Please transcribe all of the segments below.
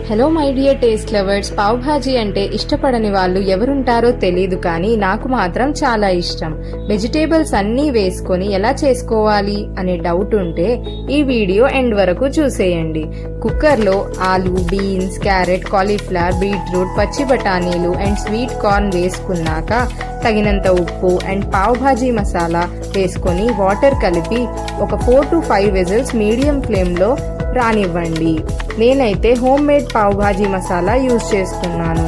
Hello my dear taste lovers, pav bhaji అంటే ఇష్టపడని వాళ్ళు ఎవరుంటారో తెలీదు, కానీ నాకు మాత్రం చాలా ఇష్టం. వెజిటేబుల్స్ అన్నీ వేసుకొని ఎలా చేసుకోవాలి అనే డౌట్ ఉంటే ఈ వీడియో ఎండ్ వరకు చూసేయండి. కుక్కర్లో ఆలు, బీన్స్, క్యారెట్, కాలీఫ్లవర్, బీట్రూట్, పచ్చి బఠానీలు అండ్ స్వీట్ కార్న్ వేసుకున్నాక తగినంత ఉప్పు అండ్ పావ్ భాజీ మసాలా వేసుకొని వాటర్ కలిపి ఒక 4 to 5 విజిల్స్ మీడియం ఫ్లేమ్లో రానివ్వండి. నేనైతే home made pav bhaji masala use చేస్తున్నాను.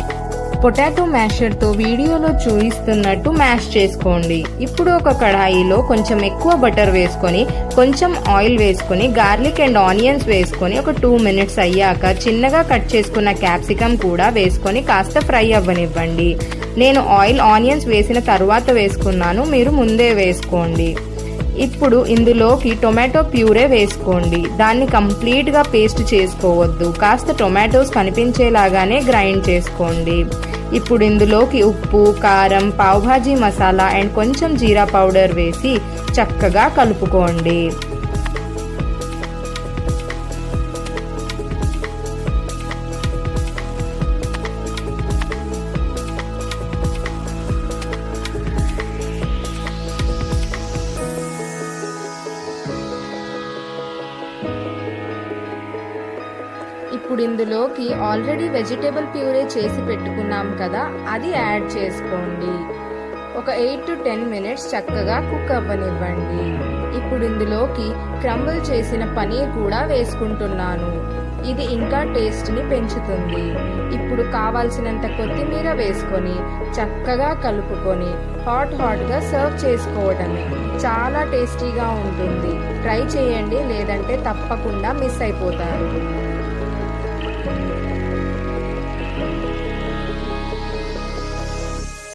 పొటాటో మ్యాషర్తో వీడియోలో చూపిస్తున్నట్టు మ్యాష్ చేసుకోండి. ఇప్పుడు ఒక కడాయిలో కొంచెం ఎక్కువ బటర్ వేసుకొని కొంచెం ఆయిల్ వేసుకొని గార్లిక్ అండ్ ఆనియన్స్ వేసుకొని ఒక 2 minutes అయ్యాక చిన్నగా కట్ చేసుకున్న క్యాప్సికమ్ కూడా వేసుకొని కాస్త ఫ్రై అవ్వనివ్వండి. నేను ఆనియన్స్ వేసిన తర్వాత వేసుకున్నాను, మీరు ముందే వేసుకోండి. ఇప్పుడు ఇందులోకి టొమాటో ప్యూరే వేసుకోండి. దాన్ని కంప్లీట్గా పేస్ట్ చేసుకోవద్దు, కాస్త టొమాటోస్ కనిపించేలాగానే గ్రైండ్ చేసుకోండి. ఇప్పుడు ఇందులోకి ఉప్పు, కారం, పావ్ భాజీ మసాలా అండ్ కొంచెం జీరా పౌడర్ వేసి చక్కగా కలుపుకోండి. ఇప్పుడు ఇందులోకి ఆల్రెడీ వెజిటేబుల్ ప్యూరే చేసి పెట్టుకున్నాం కదా, అది యాడ్ చేసుకోండి. ఒక 8 to 10 minutes చక్కగా కుక్ అవ్వనివ్వండి. ఇప్పుడు ఇందులోకి క్రంబుల్ చేసిన పనీర్ కూడా వేసుకుంటున్నాను. ఇది ఇంకా టేస్ట్ని పెంచుతుంది. ఇప్పుడు కావాల్సినంత కొత్తిమీర వేసుకొని చక్కగా కలుపుకొని హాట్గా సర్వ్ చేసుకోవడమే. చాలా టేస్టీగా ఉంటుంది. ట్రై చేయండి, లేదంటే తప్పకుండా మిస్ అయిపోతారు.